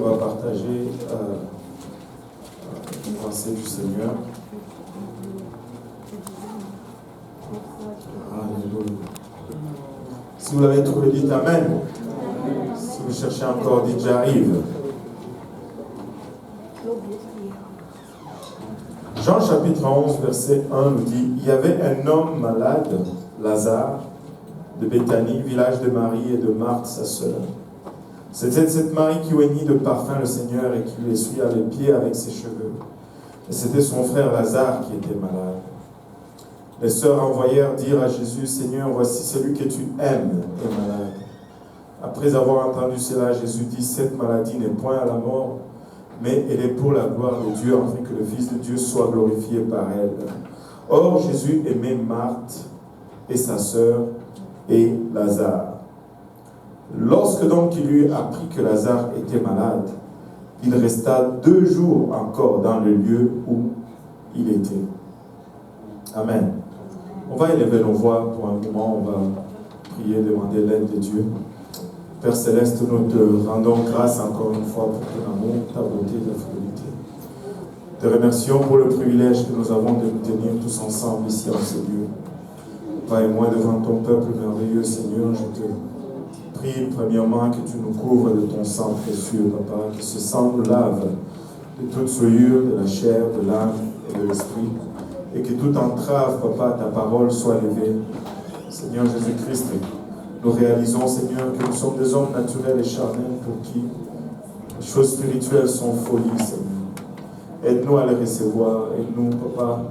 on va partager une pensée du Seigneur. Alléluia. Si vous l'avez trouvé, dites Amen. Si vous cherchez encore, dites j'arrive. Jean chapitre 11, verset 1 nous dit, il y avait un homme malade, Lazare, de Béthanie, village de Marie et de Marthe, sa sœur. C'était cette Marie qui oignit de parfum le Seigneur et qui lui essuya les pieds avec ses cheveux. Et c'était son frère Lazare qui était malade. Les sœurs envoyèrent dire à Jésus, Seigneur, voici celui que tu aimes est malade. Après avoir entendu cela, Jésus dit, cette maladie n'est point à la mort, mais elle est pour la gloire de Dieu, afin que le Fils de Dieu soit glorifié par elle. Or, Jésus aimait Marthe et sa sœur et Lazare. Lorsque donc il eut appris que Lazare était malade, il resta 2 jours encore dans le lieu où il était. Amen. On va élever nos voix pour un moment, on va prier, demander l'aide de Dieu. Père Céleste, nous te rendons grâce encore une fois pour ton amour, ta bonté, ta fidélité. Te remercions pour le privilège que nous avons de nous tenir tous ensemble ici en ce lieu. Père et moi, devant ton peuple merveilleux, Seigneur, je te prie premièrement que tu nous couvres de ton sang précieux, Papa, que ce sang nous lave de toute souillure de la chair, de l'âme et de l'esprit, et que toute entrave, Papa, ta parole soit levée. Seigneur Jésus-Christ, nous réalisons, Seigneur, que nous sommes des hommes naturels et charnels pour qui les choses spirituelles sont folies, Seigneur. Aide-nous à les recevoir, aide-nous, Papa,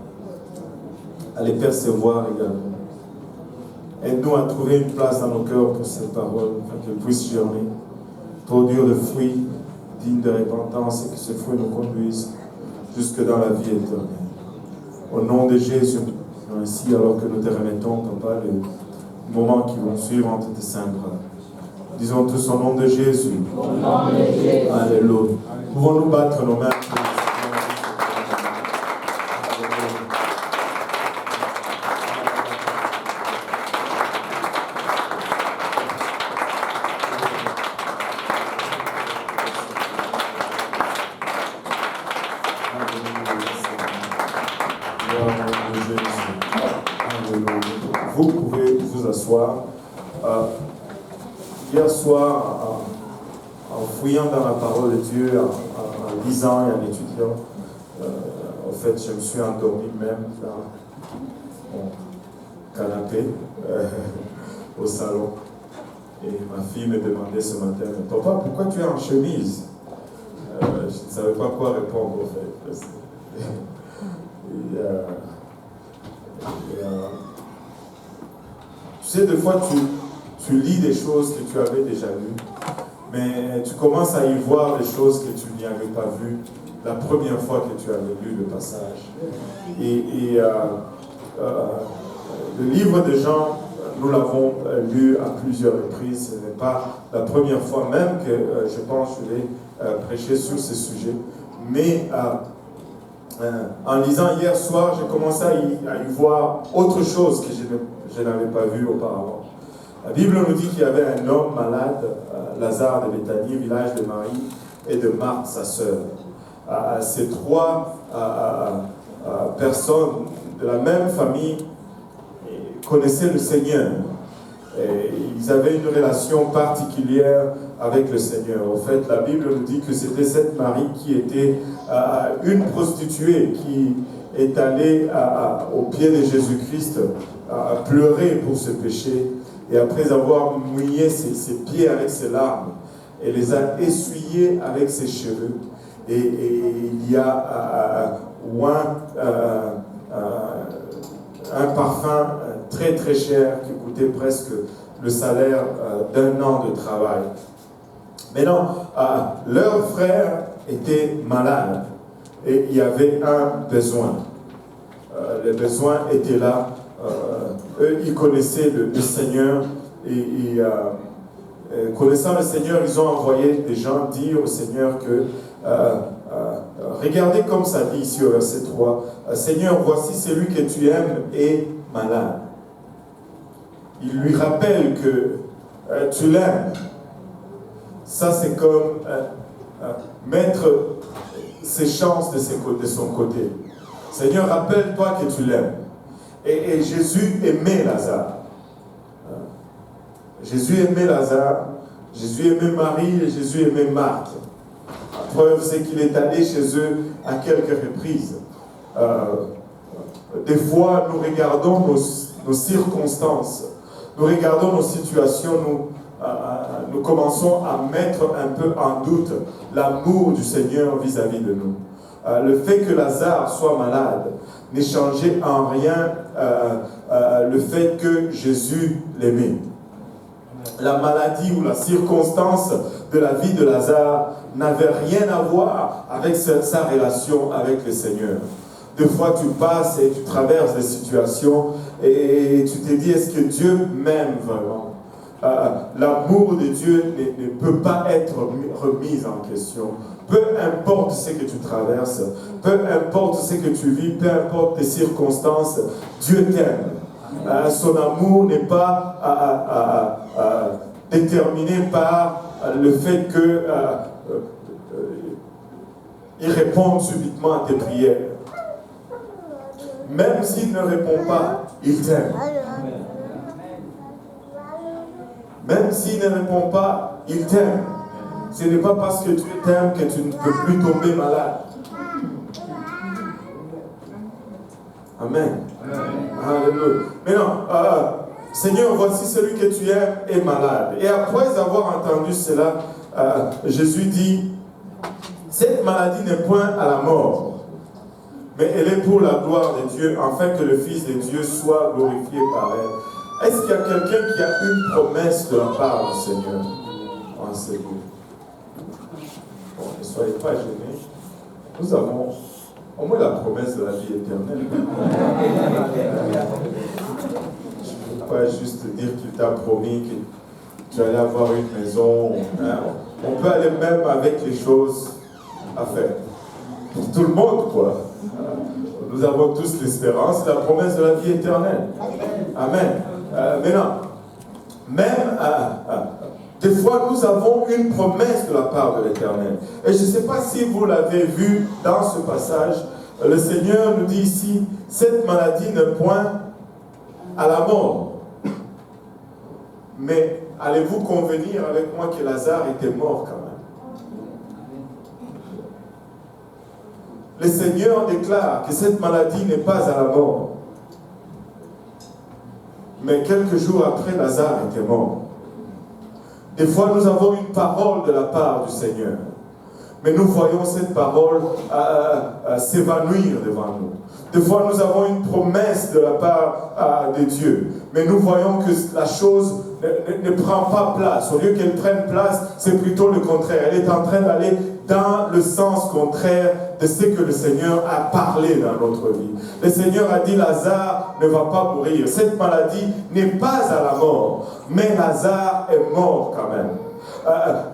à les percevoir également. Aide-nous à trouver une place dans nos cœurs pour ces paroles, afin qu'elles puissent germer, produire de fruits dignes de repentance et que ces fruits nous conduisent jusque dans la vie éternelle. Au nom de Jésus, ainsi, alors que nous te remettons, Papa, les moments qui vont suivre entre tes saints bras. Disons tous au nom de Jésus. Au nom de Jésus. Alléluia. Pouvons-nous battre nos mains? Vous pouvez vous asseoir. Hier soir, en fouillant dans la parole de Dieu, en lisant et en étudiant, en fait, je me suis endormi même dans mon canapé au salon. Et ma fille me demandait ce matin, papa, pourquoi tu es en chemise? Je ne savais pas quoi répondre, en fait. Tu sais, des fois, tu lis des choses que tu avais déjà lues, mais tu commences à y voir des choses que tu n'y avais pas vues la première fois que tu avais lu le passage. Le livre de Jean, nous l'avons lu à plusieurs reprises. Ce n'est pas la première fois même que je pense que je vais prêcher sur ce sujet. Mais en lisant hier soir, j'ai commencé à y voir autre chose que je n'avais pas vu auparavant. La Bible nous dit qu'il y avait un homme malade, Lazare de Béthanie, village de Marie et de Marthe, sa sœur. Ces 3 personnes de la même famille connaissaient le Seigneur. Et ils avaient une relation particulière avec le Seigneur. En fait, la Bible nous dit que c'était cette Marie qui était une prostituée qui est allée au pied de Jésus-Christ pleurer pour ce péché. Et après avoir mouillé ses pieds avec ses larmes, elle les a essuyés avec ses cheveux. Et il y a un parfum très très cher qui coûtait presque le salaire d'1 an de travail. Maintenant, leur frère était malade et il y avait un besoin. Le besoin était là. Eux, ils connaissaient le Seigneur et connaissant le Seigneur, ils ont envoyé des gens dire au Seigneur que regardez comme ça dit ici au verset 3, Seigneur, voici celui que tu aimes est malade. Il lui rappelle que tu l'aimes. Ça, c'est comme mettre ses chances de son côté. Seigneur, rappelle-toi que tu l'aimes. Et Jésus aimait Lazare. Jésus aimait Lazare, Jésus aimait Marie et Jésus aimait Marthe. La preuve, c'est qu'il est allé chez eux à quelques reprises. Des fois, nous regardons nos circonstances, nous regardons nos situations, nous commençons à mettre un peu en doute l'amour du Seigneur vis-à-vis de nous. Le fait que Lazare soit malade n'est changé en rien le fait que Jésus l'aimait. La maladie ou la circonstance de la vie de Lazare n'avait rien à voir avec sa relation avec le Seigneur. Des fois, tu passes et tu traverses des situations et tu te dis, est-ce que Dieu m'aime vraiment? L'amour de Dieu ne peut pas être remis en question. Peu importe ce que tu traverses, peu importe ce que tu vis, peu importe tes circonstances, Dieu t'aime. Son amour n'est pas déterminé par le fait que il réponde subitement à tes prières. Même s'il ne répond pas, il t'aime. Même s'il ne répond pas, il t'aime. Ce n'est pas parce que Dieu t'aime que tu ne peux plus tomber malade. Amen. Alléluia. Maintenant, Seigneur, voici celui que tu aimes est malade. Et après avoir entendu cela, Jésus dit, cette maladie n'est point à la mort, mais elle est pour la gloire de Dieu, afin que le Fils de Dieu soit glorifié par elle. Est-ce qu'il y a quelqu'un qui a une promesse de la part du Seigneur? Oh, c'est beau. Bon, ne soyez pas gênés. Nous avons au moins la promesse de la vie éternelle. Je ne peux pas juste dire qu'il t'a promis que tu allais avoir une maison. On peut aller même avec les choses à faire. Pour tout le monde, quoi. Nous avons tous l'espérance, la promesse de la vie éternelle. Amen. Maintenant, même des fois, nous avons une promesse de la part de l'Éternel. Et je ne sais pas si vous l'avez vu dans ce passage, le Seigneur nous dit ici, cette maladie n'est point à la mort. Mais allez-vous convenir avec moi que Lazare était mort quand même? Le Seigneur déclare que cette maladie n'est pas à la mort. Mais quelques jours après, Lazare était mort. Des fois, nous avons une parole de la part du Seigneur. Mais nous voyons cette parole s'évanouir devant nous. Des fois, nous avons une promesse de la part de Dieu. Mais nous voyons que la chose ne prend pas place. Au lieu qu'elle prenne place, c'est plutôt le contraire. Elle est en train d'aller dans le sens contraire de ce que le Seigneur a parlé dans notre vie. Le Seigneur a dit, Lazare ne va pas mourir. Cette maladie n'est pas à la mort, mais Lazare est mort quand même.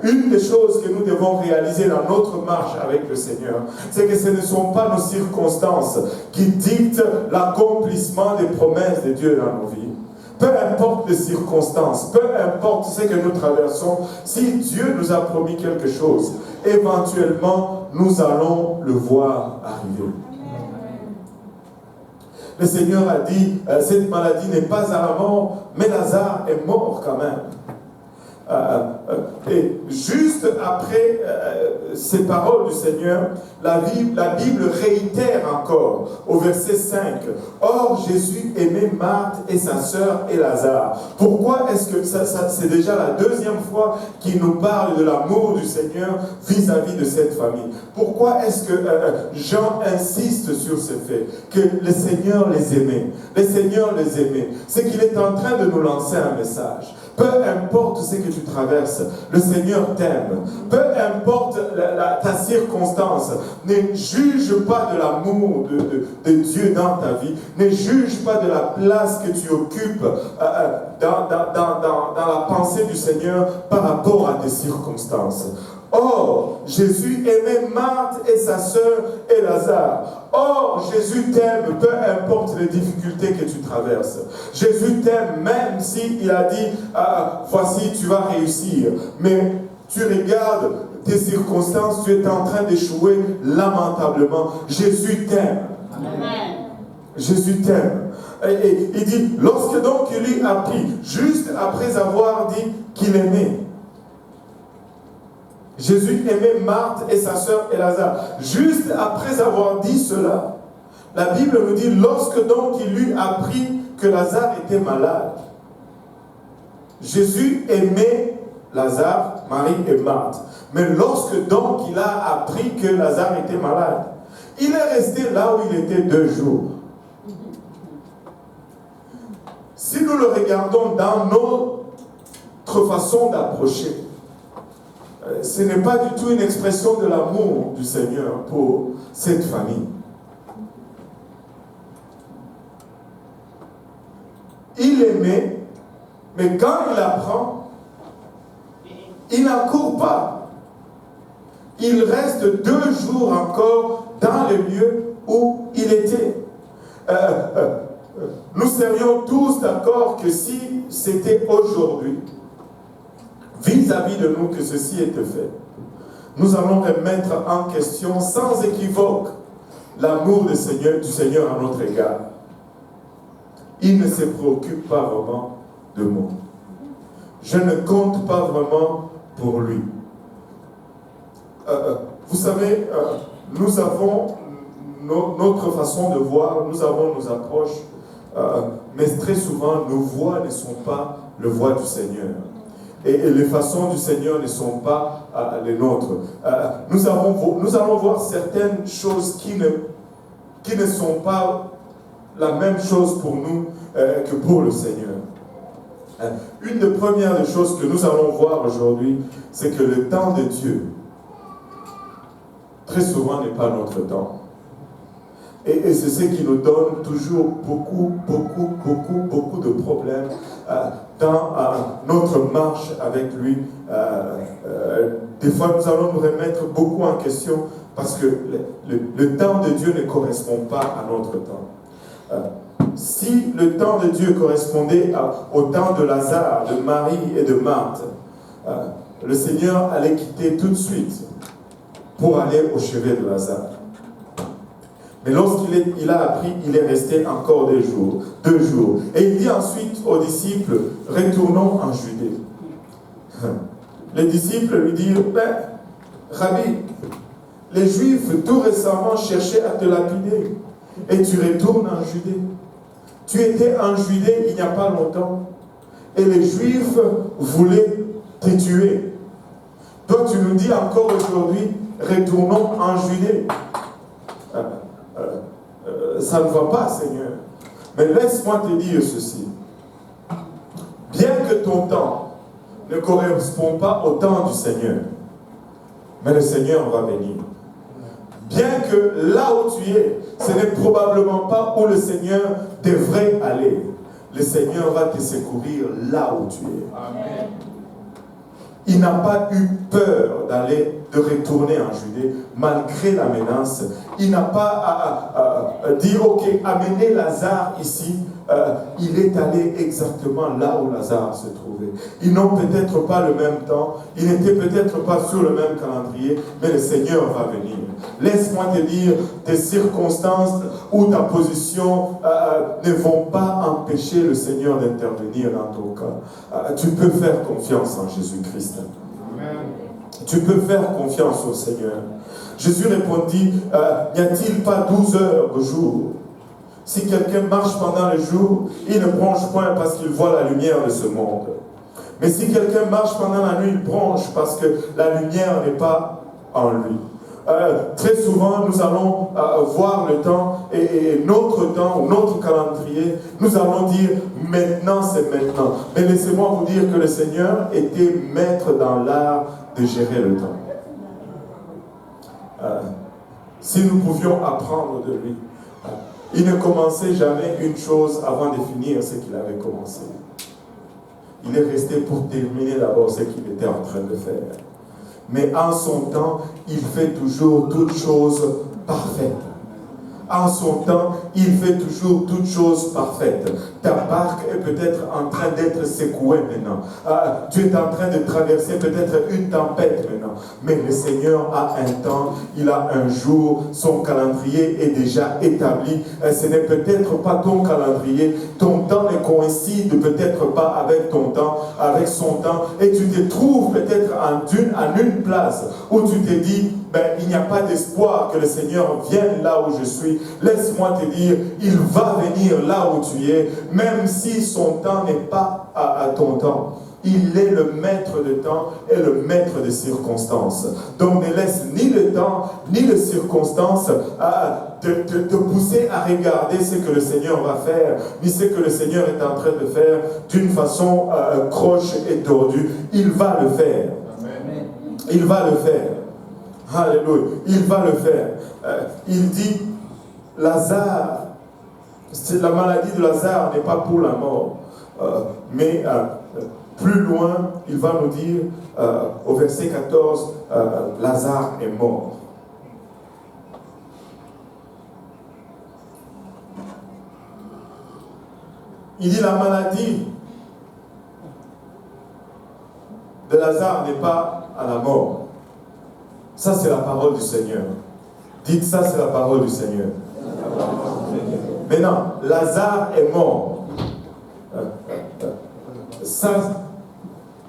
Une des choses que nous devons réaliser dans notre marche avec le Seigneur, c'est que ce ne sont pas nos circonstances qui dictent l'accomplissement des promesses de Dieu dans nos vies. Peu importe les circonstances, peu importe ce que nous traversons, si Dieu nous a promis quelque chose, éventuellement, nous allons le voir arriver. Le Seigneur a dit, cette maladie n'est pas à la mort, mais Lazare est mort quand même. Et juste après ces paroles du Seigneur, la Bible réitère encore au verset 5. Or Jésus aimait Marthe et sa sœur et Lazare. Pourquoi est-ce que c'est déjà la deuxième fois qu'il nous parle de l'amour du Seigneur vis-à-vis de cette famille? Pourquoi est-ce que Jean insiste sur ce fait que le Seigneur les aimait? Le Seigneur les aimait. C'est qu'il est en train de nous lancer un message. Peu importe ce que tu traverses, le Seigneur t'aime. Peu importe ta circonstance, ne juge pas de l'amour de Dieu dans ta vie. Ne juge pas de la place que tu occupes dans la pensée du Seigneur par rapport à tes circonstances. Or, Jésus aimait Marthe et sa sœur et Lazare. Or, Jésus t'aime, peu importe les difficultés que tu traverses. Jésus t'aime même s'il a dit, voici, tu vas réussir. Mais tu regardes tes circonstances, tu es en train d'échouer lamentablement, Jésus t'aime. Amen. Jésus t'aime. Et il dit, lorsque donc il lui a pris, juste après avoir dit qu'il aimait, Jésus aimait Marthe et sa sœur et Lazare. Juste après avoir dit cela, la Bible nous dit, lorsque donc il lui a appris que Lazare était malade, Jésus aimait Lazare, Marie et Marthe. Mais lorsque donc il a appris que Lazare était malade, il est resté là où il était 2 jours. Si nous le regardons dans notre façon d'approcher, ce n'est pas du tout une expression de l'amour du Seigneur pour cette famille. Il aimait, mais quand il apprend, il n'accourt pas. Il reste 2 jours encore dans le lieu où il était. Nous serions tous d'accord que si c'était aujourd'hui, vis-à-vis de nous que ceci était fait, nous allons remettre en question sans équivoque l'amour du Seigneur à notre égard. Il ne se préoccupe pas vraiment de moi. Je ne compte pas vraiment pour lui. Vous savez, nous avons notre façon de voir, nous avons nos approches, mais très souvent, nos voix ne sont pas les voix du Seigneur. Et les façons du Seigneur ne sont pas les nôtres. Nous allons voir certaines choses qui ne sont pas la même chose pour nous que pour le Seigneur. Une des premières choses que nous allons voir aujourd'hui, c'est que le temps de Dieu, très souvent, n'est pas notre temps. Et c'est ce qui nous donne toujours beaucoup de problèmes dans notre marche avec lui. Des fois, nous allons nous remettre beaucoup en question parce que le temps de Dieu ne correspond pas à notre temps. Si le temps de Dieu correspondait au temps de Lazare, de Marie et de Marthe, le Seigneur allait quitter tout de suite pour aller au chevet de Lazare. Mais lorsqu'il a appris, il est resté encore 2 jours. Et il dit ensuite aux disciples, retournons en Judée. Les disciples lui dirent, Rabbi, les Juifs tout récemment cherchaient à te lapider. Et tu retournes en Judée. Tu étais en Judée il n'y a pas longtemps. Et les Juifs voulaient te tuer. Toi, tu nous dis encore aujourd'hui, retournons en Judée. Ça ne va pas, Seigneur. Mais laisse-moi te dire ceci. Bien que ton temps ne correspond pas au temps du Seigneur, mais le Seigneur va venir. Bien que là où tu es, ce n'est probablement pas où le Seigneur devrait aller. Le Seigneur va te secourir là où tu es. Amen. Il n'a pas eu peur de retourner en Judée, malgré la menace. Il n'a pas dit, ok, amenez Lazare ici. Il est allé exactement là où Lazare se trouvait. Ils n'ont peut-être pas le même temps, ils n'étaient peut-être pas sur le même calendrier, mais le Seigneur va venir. Laisse-moi te dire, tes circonstances ou ta position ne vont pas empêcher le Seigneur d'intervenir dans ton cas. Tu peux faire confiance en Jésus-Christ. Amen. Tu peux faire confiance au Seigneur. Jésus répondit, n'y a-t-il pas 12 heures au jour? Si quelqu'un marche pendant le jour, il ne bronche point parce qu'il voit la lumière de ce monde. Mais si quelqu'un marche pendant la nuit, il bronche parce que la lumière n'est pas en lui. Très souvent, nous allons voir le temps et notre temps, ou notre calendrier, nous allons dire maintenant, c'est maintenant. Mais laissez-moi vous dire que le Seigneur était maître dans l'art de gérer le temps. Si nous pouvions apprendre de lui, il ne commençait jamais une chose avant de finir ce qu'il avait commencé. Il est resté pour terminer d'abord ce qu'il était en train de faire. Mais en son temps, il fait toujours toutes choses parfaites. En son temps, il fait toujours toutes choses parfaites. Ta barque est peut-être en train d'être secouée maintenant. Tu es en train de traverser peut-être une tempête maintenant. Mais le Seigneur a un temps, il a un jour, son calendrier est déjà établi. Ce n'est peut-être pas ton calendrier. Ton temps ne coïncide peut-être pas avec ton temps, avec son temps. Et tu te trouves peut-être en une place où tu te dis, il n'y a pas d'espoir que le Seigneur vienne là où je suis. Laisse-moi te dire, il va venir là où tu es, même si son temps n'est pas à ton temps. Il est le maître de temps et le maître des circonstances. Donc ne laisse ni le temps, ni les circonstances te pousser à regarder ce que le Seigneur va faire, ni ce que le Seigneur est en train de faire d'une façon croche et tordue. Il va le faire. Amen. Il va le faire. Alléluia. Il va le faire. Il dit, Lazare, la maladie de Lazare n'est pas pour la mort. Mais plus loin, il va nous dire, au verset 14, Lazare est mort. Il dit, la maladie de Lazare n'est pas à la mort. Ça, c'est la parole du Seigneur. Dites ça, c'est la parole du Seigneur. Maintenant, Lazare est mort. Ça,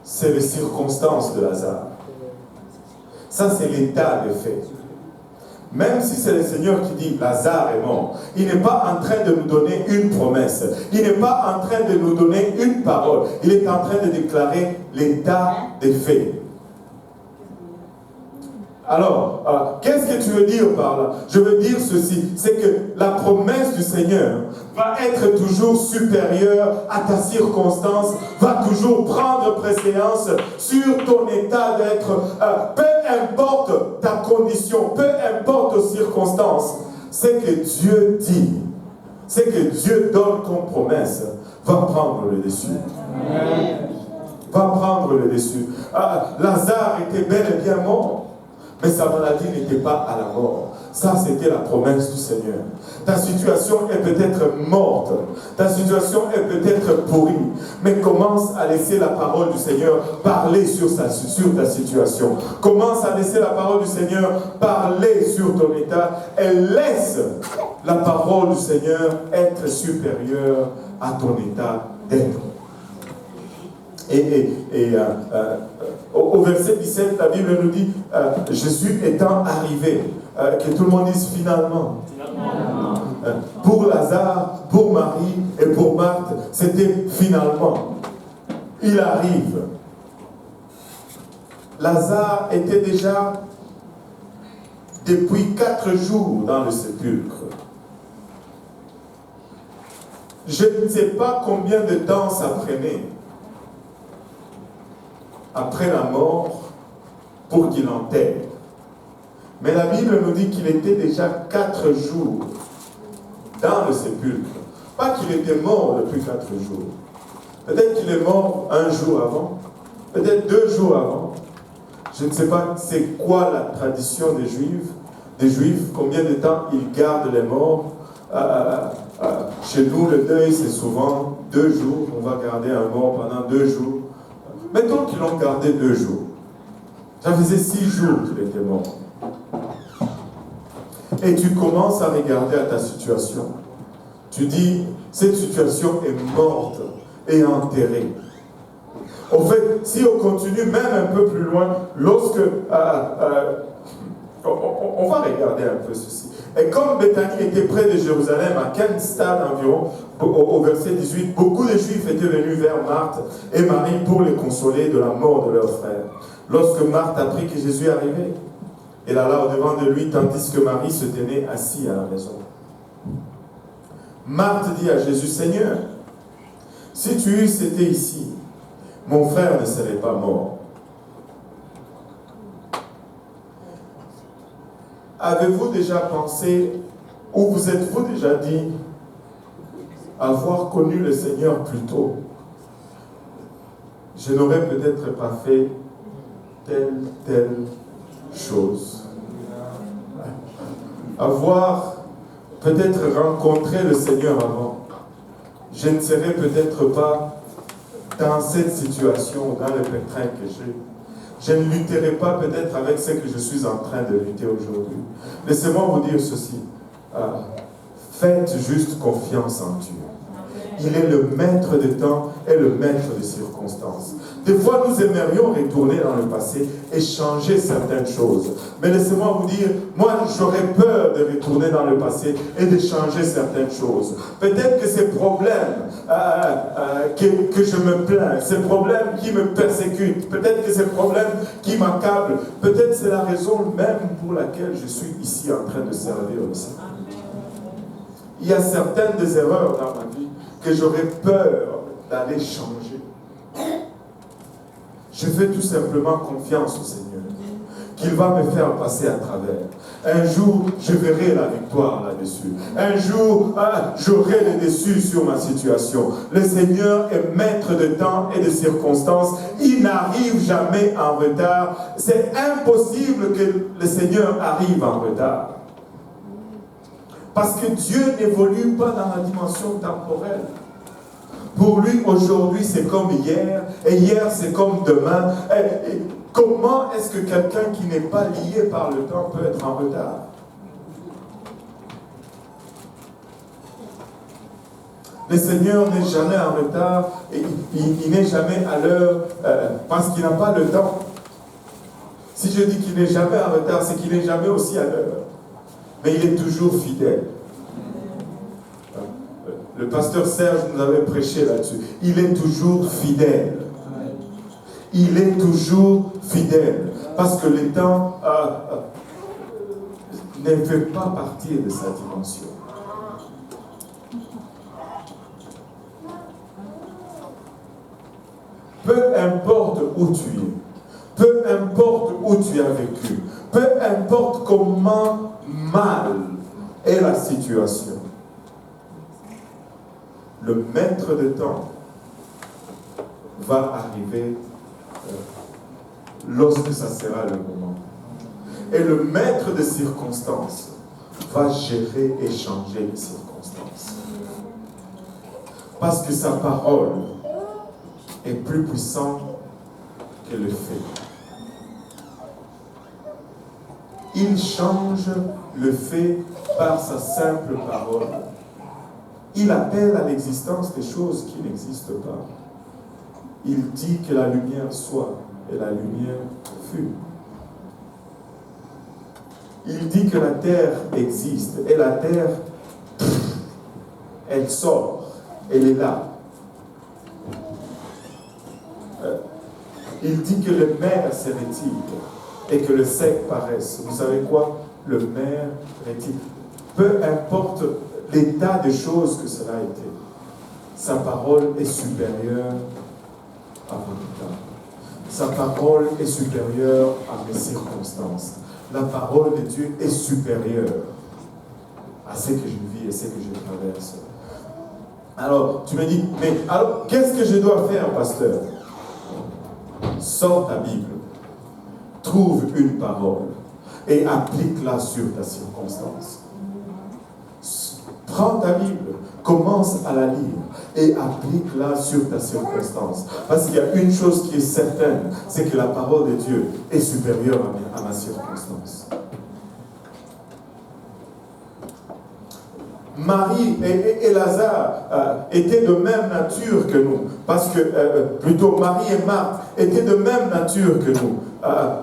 c'est les circonstances de Lazare. Ça, c'est l'état des faits. Même si c'est le Seigneur qui dit Lazare est mort, il n'est pas en train de nous donner une promesse. Il n'est pas en train de nous donner une parole. Il est en train de déclarer l'état des faits. Alors, qu'est-ce que tu veux dire par là? Je veux dire ceci, c'est que la promesse du Seigneur va être toujours supérieure à ta circonstance, va toujours prendre préséance sur ton état d'être, peu importe ta condition, peu importe tes circonstances, ce que Dieu dit, ce que Dieu donne comme promesse, va prendre le dessus. Amen. Va prendre le dessus. Lazare était bel et bien mort. Mais sa maladie n'était pas à la mort. Ça, c'était la promesse du Seigneur. Ta situation est peut-être morte. Ta situation est peut-être pourrie. Mais commence à laisser la parole du Seigneur parler sur ta situation. Commence à laisser la parole du Seigneur parler sur ton état. Et laisse la parole du Seigneur être supérieure à ton état d'être. Au verset 17, la Bible nous dit Jésus étant arrivé, que tout le monde dise finalement. Pour Lazare, pour Marie et pour Marthe, c'était finalement. Il arrive. Lazare était déjà depuis 4 jours dans le sépulcre. Je ne sais pas combien de temps ça prenait après la mort pour qu'il enterre. Mais la Bible nous dit qu'il était déjà 4 jours dans le sépulcre. Pas qu'il était mort depuis 4 jours. Peut-être qu'il est mort 1 jour avant, peut-être 2 jours avant. Je ne sais pas c'est quoi la tradition des Juifs, combien de temps ils gardent les morts. Chez nous, le deuil, c'est souvent 2 jours. On va garder un mort pendant 2 jours. Mettons qu'ils l'ont gardé 2 jours. Ça faisait 6 jours qu'il était mort. Et tu commences à regarder à ta situation. Tu dis, cette situation est morte et enterrée. En fait, si on continue même un peu plus loin, lorsque... on va regarder un peu ceci. Et comme Béthanie était près de Jérusalem, à 15 stades environ, au verset 18, beaucoup de Juifs étaient venus vers Marthe et Marie pour les consoler de la mort de leur frère. Lorsque Marthe apprit que Jésus arrivait, elle alla au-devant de lui, tandis que Marie se tenait assise à la maison. Marthe dit à Jésus, Seigneur, si tu eusses été ici, mon frère ne serait pas mort. Avez-vous déjà pensé, ou vous êtes-vous déjà dit, avoir connu le Seigneur plus tôt, je n'aurais peut-être pas fait telle chose. Avoir peut-être rencontré le Seigneur avant, je ne serais peut-être pas dans cette situation, dans le pétrin que j'ai. Je ne lutterai pas peut-être avec ce que je suis en train de lutter aujourd'hui. Laissez-moi vous dire ceci. Faites juste confiance en Dieu. Il est le maître des temps et le maître des circonstances. Des fois, nous aimerions retourner dans le passé et changer certaines choses. Mais laissez-moi vous dire, moi, j'aurais peur de retourner dans le passé et de changer certaines choses. Peut-être que ces problèmes que je me plains, ces problèmes qui me persécutent, peut-être que ces problèmes qui m'accablent, peut-être c'est la raison même pour laquelle je suis ici en train de servir le Seigneur. Il y a certaines des erreurs dans ma vie que j'aurais peur d'aller changer. Je fais tout simplement confiance au Seigneur, qu'il va me faire passer à travers. Un jour, je verrai la victoire là-dessus. Un jour, j'aurai le dessus sur ma situation. Le Seigneur est maître de temps et de circonstances. Il n'arrive jamais en retard. C'est impossible que le Seigneur arrive en retard. Parce que Dieu n'évolue pas dans la dimension temporelle. Pour lui, aujourd'hui, c'est comme hier, et hier, c'est comme demain. Et comment est-ce que quelqu'un qui n'est pas lié par le temps peut être en retard? Le Seigneur n'est jamais en retard, et il n'est jamais à l'heure, parce qu'il n'a pas le temps. Si je dis qu'il n'est jamais en retard, c'est qu'il n'est jamais aussi à l'heure. Mais il est toujours fidèle. Le pasteur Serge nous avait prêché là-dessus. Il est toujours fidèle. Il est toujours fidèle. Parce que le temps ne fait pas partie de sa dimension. Peu importe où tu es, peu importe où tu as vécu, peu importe comment mal est la situation, le maître de temps va arriver lorsque ça sera le moment. Et le maître de circonstances va gérer et changer les circonstances. Parce que sa parole est plus puissante que le fait. Il change le fait par sa simple parole. Il appelle à l'existence des choses qui n'existent pas. Il dit que la lumière soit, et la lumière fut. Il dit que la terre existe, et la terre, elle sort, elle est là. Il dit que le mer se retire, et que le sec paraisse. Vous savez quoi? Le mer retire. Peu importe l'état de choses que cela a été, sa parole est supérieure à votre temps. Sa parole est supérieure à mes circonstances. La parole de Dieu est supérieure à ce que je vis et ce que je traverse. Alors, tu me dis, mais alors, qu'est-ce que je dois faire, pasteur? Sors ta Bible, trouve une parole et applique-la sur ta circonstance. Prends ta Bible, commence à la lire et applique-la sur ta circonstance. Parce qu'il y a une chose qui est certaine, c'est que la parole de Dieu est supérieure à ma circonstance. Marie et Lazare étaient de même nature que nous. Parce que, plutôt Marie et Marthe étaient de même nature que nous.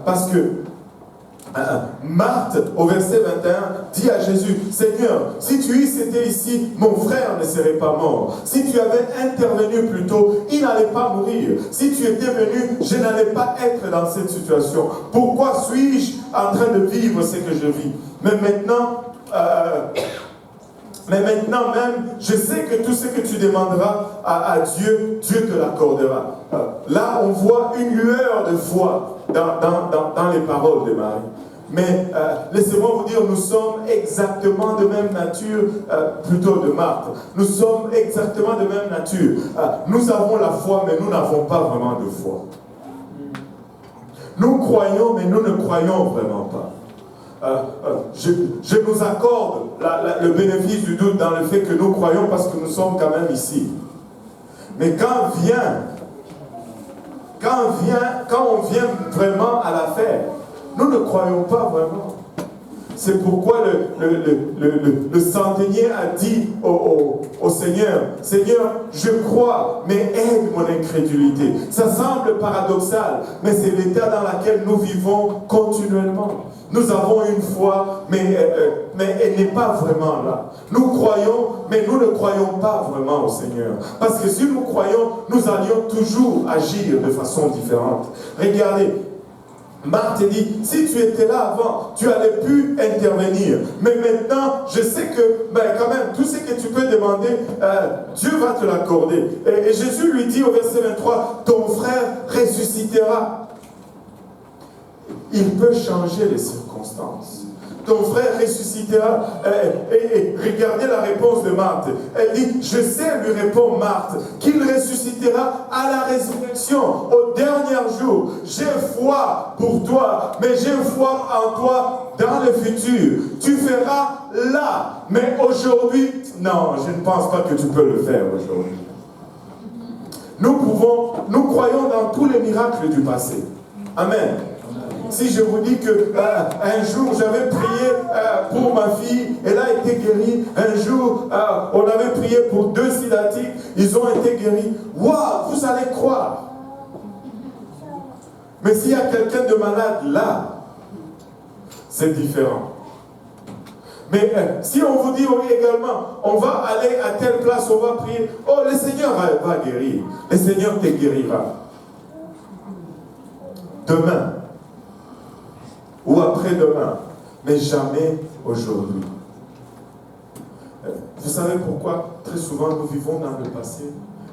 Parce que Marthe, au verset 21, dit à Jésus, Seigneur, si tu étais ici, mon frère ne serait pas mort. Si tu avais intervenu plus tôt, il n'allait pas mourir. Si tu étais venu, je n'allais pas être dans cette situation. Pourquoi suis-je en train de vivre ce que je vis? Mais maintenant même, je sais que tout ce que tu demanderas à Dieu, Dieu te l'accordera. Là, on voit une lueur de foi dans les paroles de Marie. Mais laissez-moi vous dire, nous sommes exactement de même nature, plutôt de Marthe. Nous sommes exactement de même nature. Nous avons la foi, mais nous n'avons pas vraiment de foi. Nous croyons, mais nous ne croyons vraiment pas. je nous accorde le bénéfice du doute dans le fait que nous croyons parce que nous sommes quand même ici. Mais quand on vient vraiment à l'affaire, nous ne croyons pas vraiment. C'est pourquoi le centenier a dit au Seigneur, Seigneur, je crois, mais aide mon incrédulité. Ça semble paradoxal, mais c'est l'état dans lequel nous vivons continuellement. Nous avons une foi, mais elle n'est pas vraiment là. Nous croyons, mais nous ne croyons pas vraiment au Seigneur. Parce que si nous croyons, nous allions toujours agir de façon différente. Regardez, Marthe dit, si tu étais là avant, tu allais pu intervenir. Mais maintenant, je sais que, quand même, tout ce que tu peux demander, Dieu va te l'accorder. Et Jésus lui dit au verset 23, ton frère ressuscitera. Il peut changer les circonstances. Ton frère ressuscitera. Et regardez la réponse de Marthe. Elle dit, je sais, lui répond Marthe, qu'il ressuscitera à la résurrection, au dernier jour. J'ai foi pour toi, mais j'ai foi en toi dans le futur. Tu feras là. Mais aujourd'hui, non, je ne pense pas que tu peux le faire aujourd'hui. Nous croyons dans tous les miracles du passé. Amen. Si je vous dis que un jour j'avais prié pour ma fille, elle a été guérie. Un jour, on avait prié pour 2 sciatiques, ils ont été guéris. Waouh, vous allez croire. Mais s'il y a quelqu'un de malade là, c'est différent. Mais si on vous dit également, on va aller à telle place, on va prier, oh, le Seigneur va guérir. Le Seigneur te guérira. Demain. Ou après-demain, mais jamais aujourd'hui. Vous savez pourquoi très souvent nous vivons dans le passé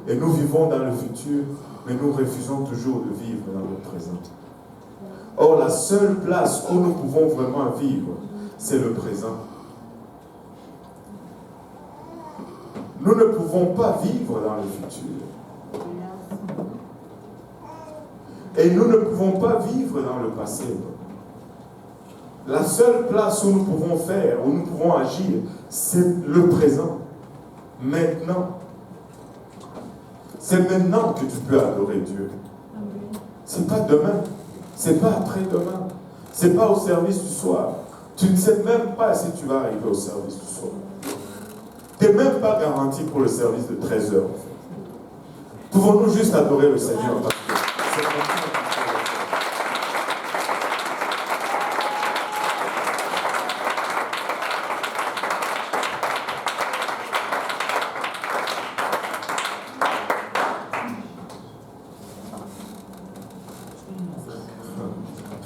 et nous vivons dans le futur, mais nous refusons toujours de vivre dans le présent. Or, la seule place où nous pouvons vraiment vivre, c'est le présent. Nous ne pouvons pas vivre dans le futur. Et nous ne pouvons pas vivre dans le passé. La seule place où nous pouvons faire, où nous pouvons agir, c'est le présent. Maintenant. C'est maintenant que tu peux adorer Dieu. C'est pas demain. C'est pas après-demain. C'est pas au service du soir. Tu ne sais même pas si tu vas arriver au service du soir. Tu n'es même pas garanti pour le service de 13 heures. Pouvons-nous juste adorer le Seigneur?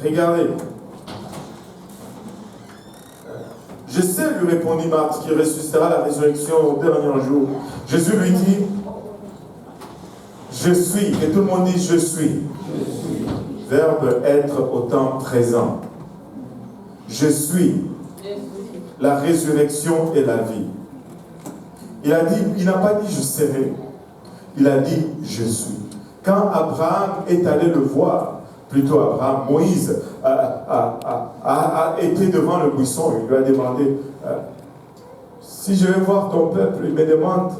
Regardez. Je sais, lui répondit Marthe, qui ressuscitera la résurrection au dernier jour. Jésus lui dit, je suis. Et tout le monde dit, je suis. Verbe être au temps présent. Je suis la résurrection et la vie. Il n'a pas dit je serai. Il a dit je suis. Quand Abraham est allé le voir, plutôt Abraham, Moïse a été devant le buisson. Il lui a demandé, si je vais voir ton peuple, il me demande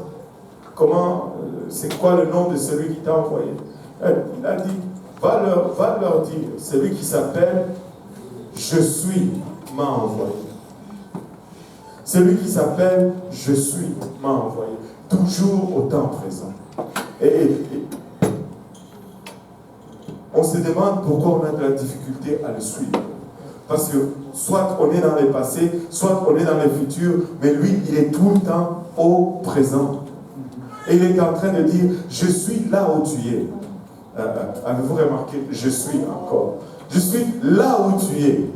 c'est quoi le nom de celui qui t'a envoyé. Il a dit, va leur dire, celui qui s'appelle je suis m'a envoyé. Celui qui s'appelle je suis m'a envoyé. Toujours au temps présent. Et on se demande pourquoi on a de la difficulté à le suivre. Parce que soit on est dans le passé, soit on est dans le futur, mais lui, il est tout le temps au présent. Et il est en train de dire, je suis là où tu es. Avez-vous remarqué? Je suis encore. Je suis là où tu es.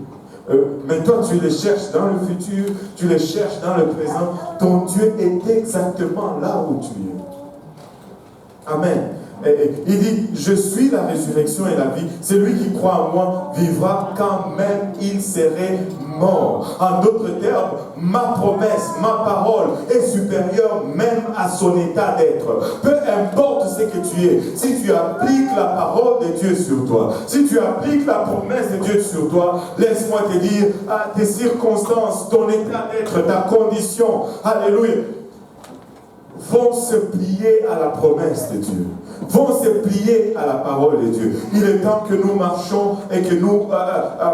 Mais toi, tu les cherches dans le futur, tu les cherches dans le présent. Ton Dieu est exactement là où tu es. Amen. Il dit, je suis la résurrection et la vie. Celui qui croit en moi vivra quand même il serait mort. En d'autres termes, ma promesse, ma parole est supérieure même à son état d'être. Peu importe ce que tu es, si tu appliques la parole de Dieu sur toi, si tu appliques la promesse de Dieu sur toi, laisse-moi te dire, tes circonstances, ton état d'être, ta condition, alléluia, vont se plier à la promesse de Dieu, vont se plier à la parole de Dieu. Il est temps que nous marchons et que nous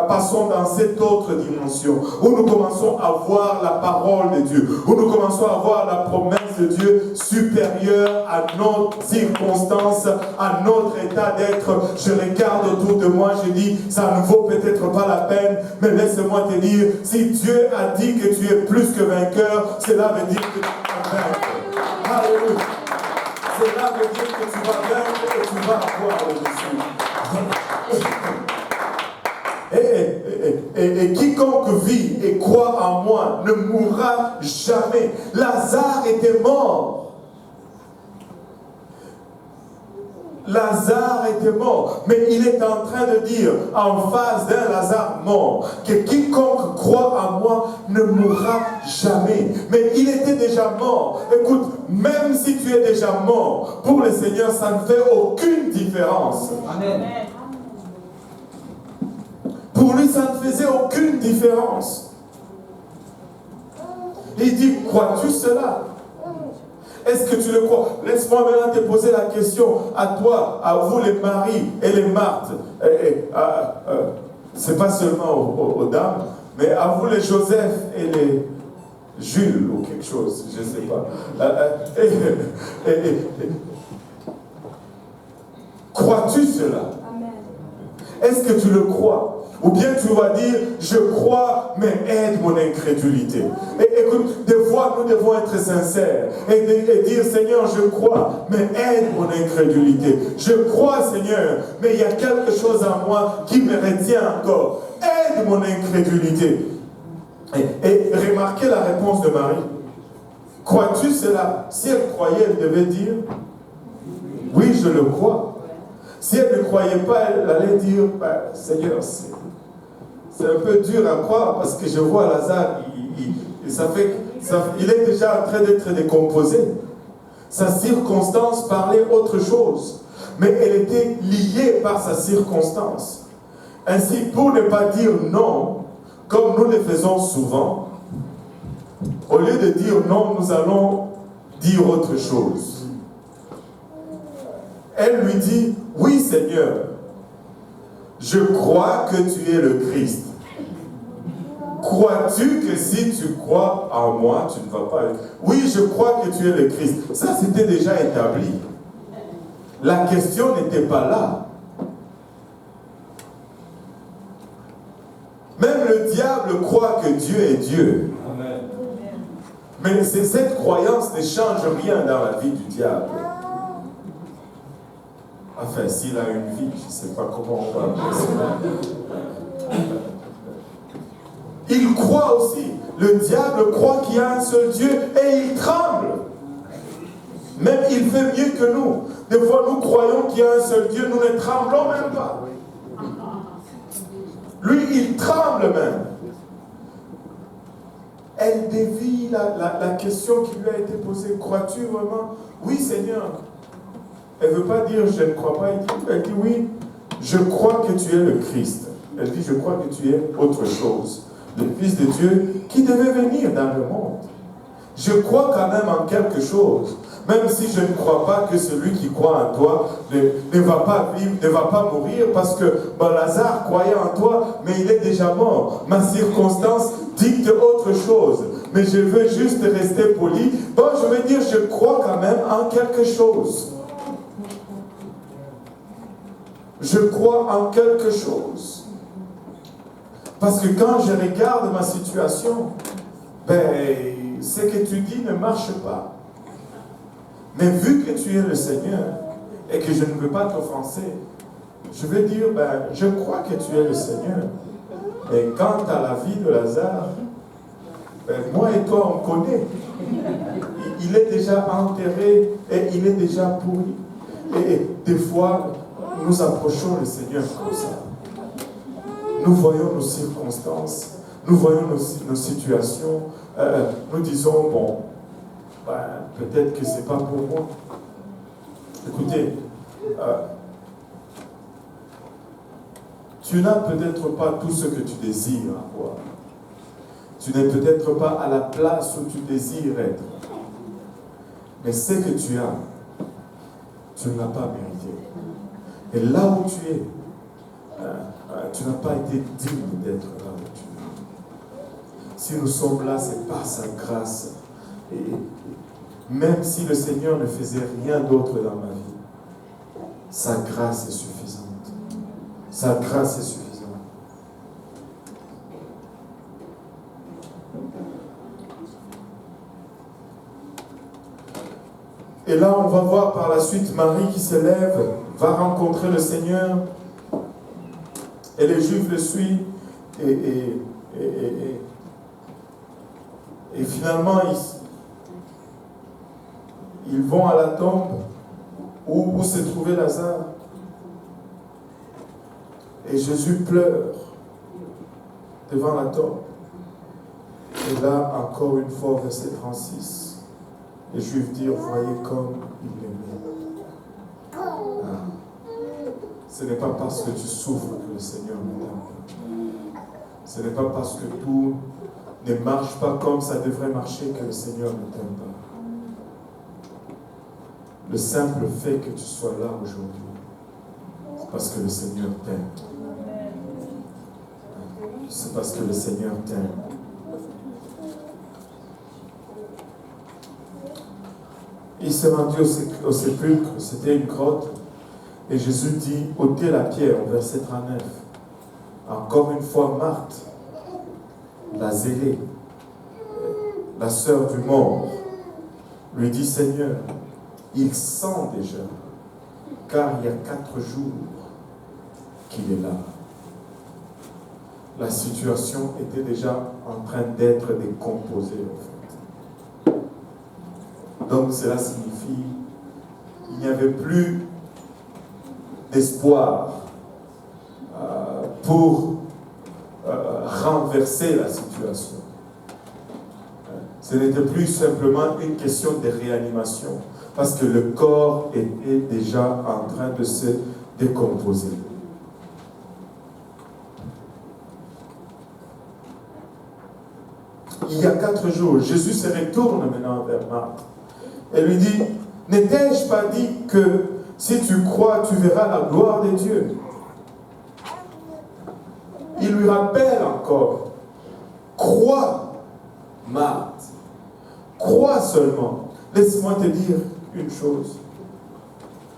passons dans cette autre dimension, où nous commençons à voir la parole de Dieu, où nous commençons à voir la promesse de Dieu supérieure à notre circonstance, à notre état d'être. Je regarde autour de moi, je dis, ça ne vaut peut-être pas la peine, mais laisse-moi te dire, si Dieu a dit que tu es plus que vainqueur, cela veut dire que tu vas vaincre. Alléluia. Cela veut dire que tu vas vaincre et tu vas avoir le dessus. Et quiconque vit et croit en moi ne mourra jamais. Lazare était mort. Lazare était mort, mais il est en train de dire en face d'un Lazare mort que quiconque croit en moi ne mourra jamais. Mais il était déjà mort. Écoute, même si tu es déjà mort, pour le Seigneur, ça ne fait aucune différence. Amen. Pour lui, ça ne faisait aucune différence. Il dit, crois-tu cela? Est-ce que tu le crois? Laisse-moi maintenant te poser la question à toi, à vous les maris et les Marthes. C'est pas seulement aux dames, mais à vous les Joseph et les Jules ou quelque chose, je ne sais pas. Crois-tu cela? Est-ce que tu le crois? Ou bien tu vas dire, je crois, mais aide mon incrédulité. Et écoute, des fois, nous devons être sincères et dire, Seigneur, je crois, mais aide mon incrédulité. Je crois, Seigneur, mais il y a quelque chose en moi qui me retient encore. Aide mon incrédulité. Et remarquez la réponse de Marie. Crois-tu cela? Si elle croyait, elle devait dire, oui, je le crois. Si elle ne croyait pas, elle allait dire, Seigneur, c'est un peu dur à croire parce que je vois Lazare, il est déjà en train d'être décomposé. Sa circonstance parlait autre chose, mais elle était liée par sa circonstance. Ainsi, pour ne pas dire non, comme nous le faisons souvent, au lieu de dire non, nous allons dire autre chose. Elle lui dit, oui Seigneur, je crois que tu es le Christ. Crois-tu que si tu crois en moi, tu ne vas pas... Oui, je crois que tu es le Christ. Ça, c'était déjà établi. La question n'était pas là. Même le diable croit que Dieu est Dieu. Amen. Mais cette croyance ne change rien dans la vie du diable. Enfin, s'il a une vie, je ne sais pas comment on va appeler ça. Il croit aussi. Le diable croit qu'il y a un seul Dieu et il tremble. Même il fait mieux que nous. Des fois, nous croyons qu'il y a un seul Dieu, nous ne tremblons même pas. Lui, il tremble même. Elle dévie la question qui lui a été posée. Crois-tu vraiment? Oui, Seigneur. Elle ne veut pas dire je ne crois pas. Elle dit oui, je crois que tu es le Christ. Elle dit je crois que tu es autre chose. Le Fils de Dieu qui devait venir dans le monde. Je crois quand même en quelque chose. Même si je ne crois pas que celui qui croit en toi ne va pas vivre, ne va pas mourir, parce que Lazare croyait en toi, mais il est déjà mort. Ma circonstance dicte autre chose. Mais je veux juste rester poli. Bon, je veux dire, je crois quand même en quelque chose. Je crois en quelque chose. Parce que quand je regarde ma situation, ce que tu dis ne marche pas. Mais vu que tu es le Seigneur et que je ne veux pas t'offenser, je vais dire, je crois que tu es le Seigneur. Mais quant à la vie de Lazare, moi et toi, on connaît. Il est déjà enterré et il est déjà pourri. Et des fois, nous approchons le Seigneur comme ça. Nous voyons nos circonstances, Nous voyons nos situations, nous disons, bon, peut-être que ce n'est pas pour moi. Écoutez, tu n'as peut-être pas tout ce que tu désires avoir. Tu n'es peut-être pas à la place où tu désires être. Mais ce que tu as, tu ne l'as pas mérité. Et là où tu es, tu n'as pas été digne d'être là où tu es. Si nous sommes là, c'est par sa grâce. Et même si le Seigneur ne faisait rien d'autre dans ma vie, sa grâce est suffisante. Sa grâce est suffisante. Et là, on va voir par la suite Marie qui se lève, va rencontrer le Seigneur, et les Juifs le suivent, et finalement, ils vont à la tombe où se trouvait Lazare. Et Jésus pleure devant la tombe. Et là, encore une fois, verset 36. Les Juifs dirent, voyez comme il l'aimait. Ce n'est pas parce que tu souffres que le Seigneur ne t'aime pas. Ce n'est pas parce que tout ne marche pas comme ça devrait marcher que le Seigneur ne t'aime pas. Le simple fait que tu sois là aujourd'hui, c'est parce que le Seigneur t'aime. C'est parce que le Seigneur t'aime. Il s'est rendu au sépulcre, c'était une grotte, et Jésus dit, ôtez la pierre, au verset 39. Encore une fois, Marthe, la zélée, la sœur du mort, lui dit, Seigneur, il sent déjà, car il y a 4 jours qu'il est là. La situation était déjà en train d'être décomposée, en fait. Donc cela signifie qu'il n'y avait plus d'espoir pour renverser la situation. Ce n'était plus simplement une question de réanimation, parce que le corps était déjà en train de se décomposer. Il y a 4 jours, Jésus se retourne maintenant vers Marthe et lui dit, n'ai-je pas dit que si tu crois, tu verras la gloire de Dieu? Il lui rappelle encore, crois, Marthe, crois seulement. Laisse-moi te dire une chose,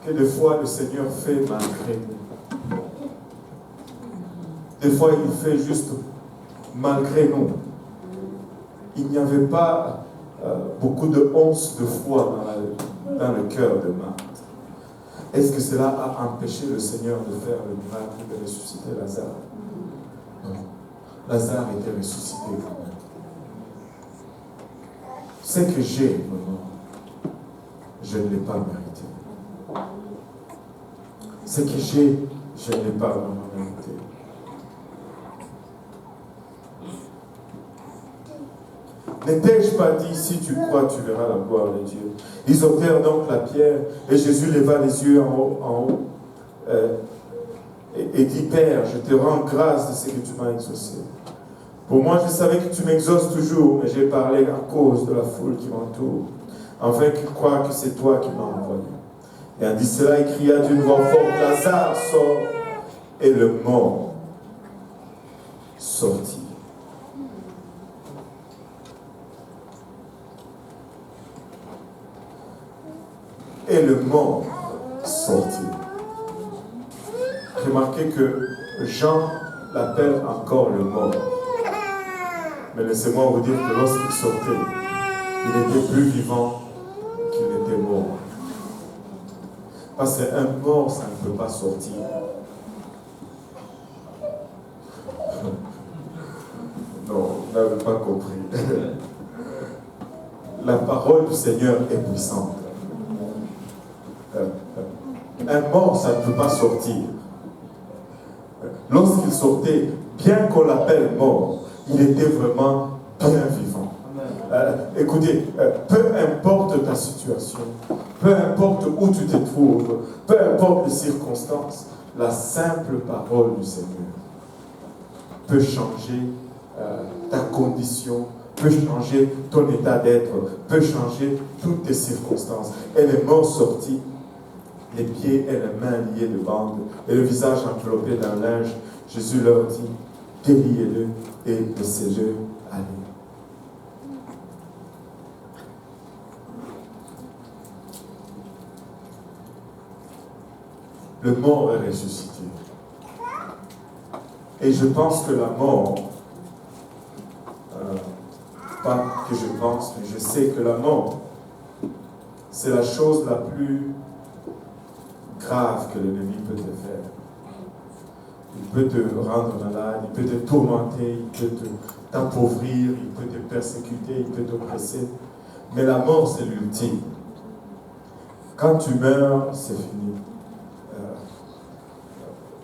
que des fois le Seigneur fait malgré nous. Des fois il fait juste malgré nous. Il n'y avait pas beaucoup de once de foi dans le cœur de Marthe. Est-ce que cela a empêché le Seigneur de faire le miracle de ressusciter Lazare? Non. Lazare était ressuscité quand même. Ce que j'ai, maman, je ne l'ai pas mérité. Ce que j'ai, je ne l'ai pas vraiment mérité. N'ai-je pas dit, si tu crois, tu verras la gloire de Dieu? Ils ôtèrent donc la pierre, et Jésus leva les yeux en haut et dit, Père, je te rends grâce de ce que tu m'as exaucé. Pour moi, je savais que tu m'exauces toujours, mais j'ai parlé à cause de la foule qui m'entoure, afin qu'ils croient que c'est toi qui m'as envoyé. Et en dit cela, il cria d'une voix forte, Lazare sort, et le mort sortit. Et le mort sortit. Remarquez que Jean l'appelle encore le mort. Mais laissez-moi vous dire que lorsqu'il sortait, il était plus vivant qu'il n'était mort. Parce qu'un mort, ça ne peut pas sortir. Non, vous n'avez pas compris. La parole du Seigneur est puissante. Un mort, ça ne peut pas sortir. Lorsqu'il sortait, bien qu'on l'appelle mort, il était vraiment bien vivant. Écoutez, peu importe ta situation, peu importe où tu te trouves, peu importe les circonstances, la simple parole du Seigneur peut changer ta condition, peut changer ton état d'être, peut changer toutes tes circonstances. Et les morts sortis, les pieds et les mains liés de bandes, et le visage enveloppé d'un linge, Jésus leur dit, guéris-le et laissez-le aller. Le mort est ressuscité. Et je pense que la mort, pas que je pense, mais je sais que la mort, c'est la chose la plus grave que l'ennemi peut te faire. Il peut te rendre malade, il peut te tourmenter, il peut t'appauvrir, il peut te persécuter, il peut t'oppresser. Mais la mort, c'est l'ultime. Quand tu meurs, c'est fini.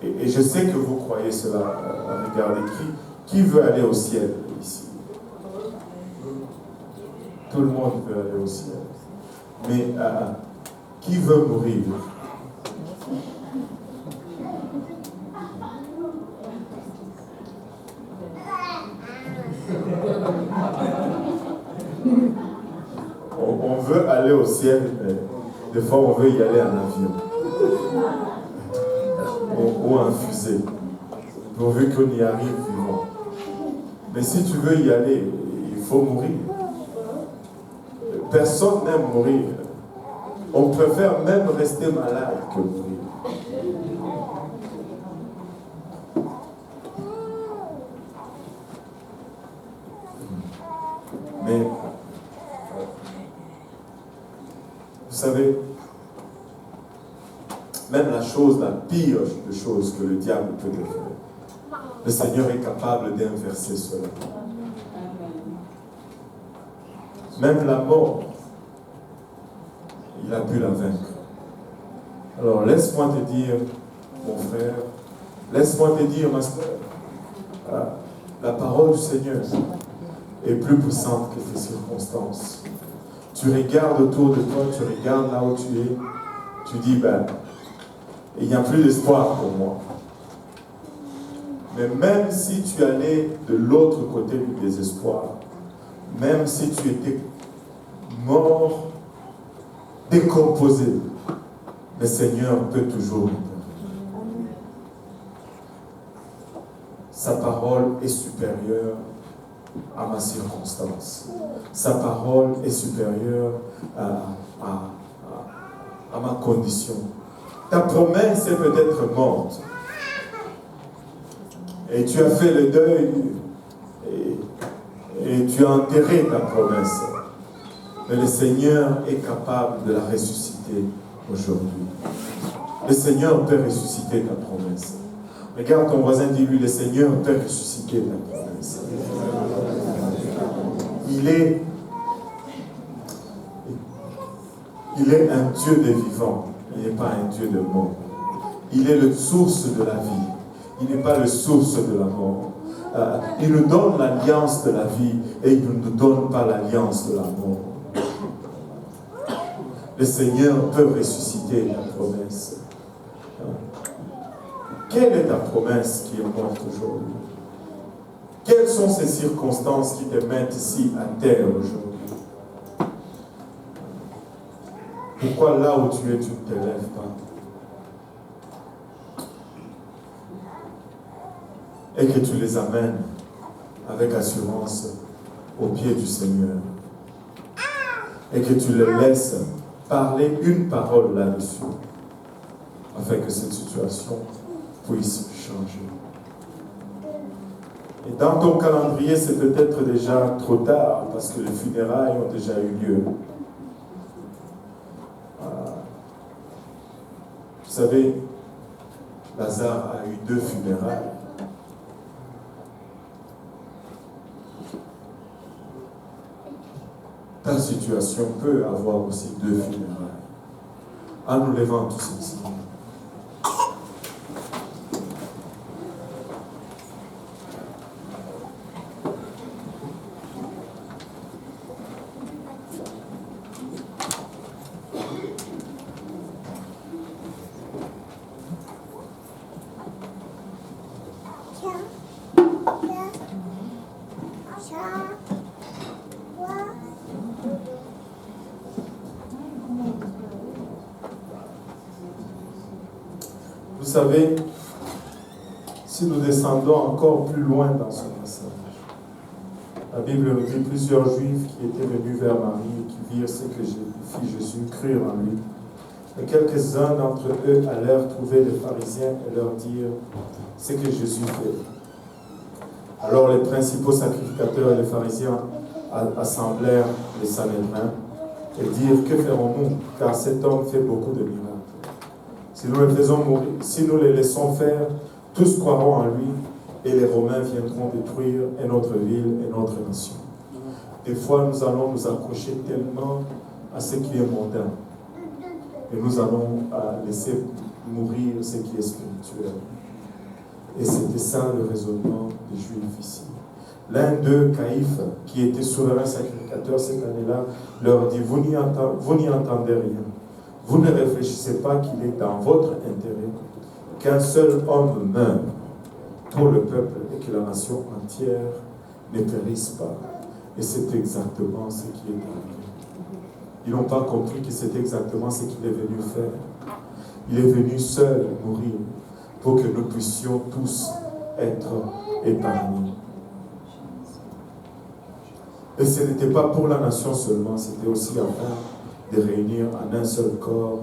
Et je sais que vous croyez cela. Regardez, qui veut aller au ciel ici? Tout le monde veut aller au ciel. Mais qui veut mourir? On veut aller au ciel, mais des fois on veut y aller en avion. Ou en fusée, pourvu qu'on y arrive vivant. Mais si tu veux y aller, il faut mourir. Personne n'aime mourir. On préfère même rester malade que mourir. Mais, vous savez, même la pire de choses que le diable peut te faire, le Seigneur est capable d'inverser cela. Même la mort, il a pu la vaincre. Alors laisse-moi te dire, mon frère, laisse-moi te dire, ma soeur, la parole du Seigneur est plus puissante que tes circonstances. Tu regardes autour de toi, tu regardes là où tu es, tu dis, il n'y a plus d'espoir pour moi. Mais même si tu allais de l'autre côté du désespoir, même si tu étais mort, décomposé, le Seigneur peut toujours intervenir. Sa parole est supérieure à ma circonstance. Sa parole est supérieure à ma condition. Ta promesse est peut-être morte. Et tu as fait le deuil et tu as enterré ta promesse. Mais le Seigneur est capable de la ressusciter aujourd'hui. Le Seigneur peut ressusciter ta promesse. Regarde ton voisin, dis-lui, le Seigneur peut ressusciter ta promesse. Il est un Dieu des vivants. Il n'est pas un Dieu de mort. Il est le source de la vie. Il n'est pas le source de la mort. Il nous donne l'alliance de la vie et il ne nous donne pas l'alliance de la mort. Le Seigneur peut ressusciter la promesse. Quelle est ta promesse qui est morte aujourd'hui? Quelles sont ces circonstances qui te mettent ici à terre aujourd'hui? Pourquoi là où tu es, tu ne te lèves pas? Et que tu les amènes avec assurance au pied du Seigneur. Et que tu les laisses parler une parole là-dessus, afin que cette situation puisse changer. Et dans ton calendrier, c'est peut-être déjà trop tard, parce que les funérailles ont déjà eu lieu. Vous savez, Lazare a eu 2 funérailles. Ta situation peut avoir aussi 2 funérailles. En nous levant tous ensemble. savez, si nous descendons encore plus loin dans ce passage, la Bible nous dit plusieurs Juifs qui étaient venus vers Marie et qui virent ce que fit Jésus, crurent en lui. Et quelques-uns d'entre eux allèrent trouver les pharisiens et leur dire ce que Jésus fait. Alors les principaux sacrificateurs et les pharisiens assemblèrent les Sanhédrins et dirent: que ferons-nous? Car cet homme fait beaucoup de miracles. Si nous les faisons mourir, si nous les laissons faire, tous croiront en lui et les Romains viendront détruire et notre ville et notre nation. Des fois, nous allons nous accrocher tellement à ce qui est mondain et nous allons laisser mourir ce qui est spirituel. Et c'était ça le raisonnement des Juifs ici. L'un d'eux, Caïphe, qui était souverain sacrificateur cette année-là, leur dit: vous n'y entendez rien. Vous ne réfléchissez pas qu'il est dans votre intérêt qu'un seul homme meure pour le peuple et que la nation entière ne périsse pas. Et c'est exactement ce qui est arrivé. Ils n'ont pas compris que c'est exactement ce qu'il est venu faire. Il est venu seul mourir pour que nous puissions tous être épargnés. Et ce n'était pas pour la nation seulement, c'était aussi afin de réunir en un seul corps.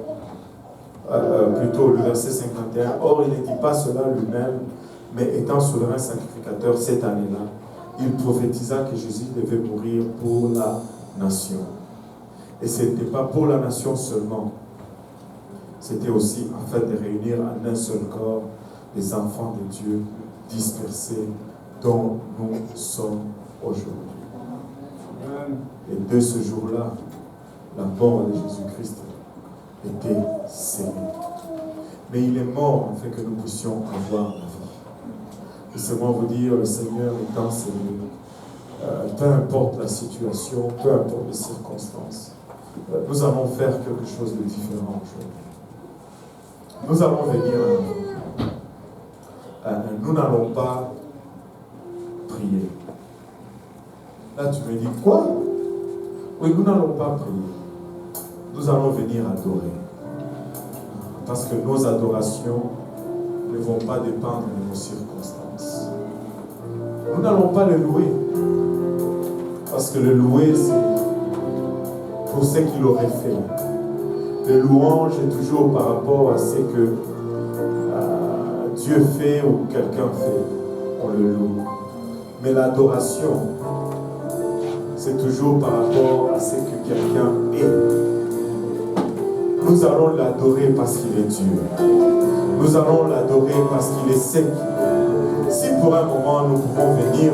Plutôt le verset 51. Or, il ne dit pas cela lui-même, mais étant souverain sacrificateur cette année-là, il prophétisa que Jésus devait mourir pour la nation. Et ce n'était pas pour la nation seulement, c'était aussi afin de réunir en un seul corps les enfants de Dieu dispersés dont nous sommes aujourd'hui. Et de ce jour-là, la mort de Jésus-Christ était scellée. Mais il est mort afin que nous puissions avoir la vie. Laissez-moi vous dire, le Seigneur étant scellé, peu importe la situation, peu importe les circonstances, nous allons faire quelque chose de différent aujourd'hui. Nous allons venir à nous n'allons pas prier. Là, tu me dis quoi? Oui, nous n'allons pas prier. Nous allons venir adorer. Parce que nos adorations ne vont pas dépendre de nos circonstances. Nous n'allons pas le louer. Parce que le louer, c'est pour ce qu'il aurait fait. Le louange est toujours par rapport à ce que Dieu fait ou quelqu'un fait. On le loue. Mais l'adoration, c'est toujours par rapport à ce que quelqu'un est. Nous allons l'adorer parce qu'il est Dieu. Nous allons l'adorer parce qu'il est ce qu'il est. Si pour un moment nous pouvons venir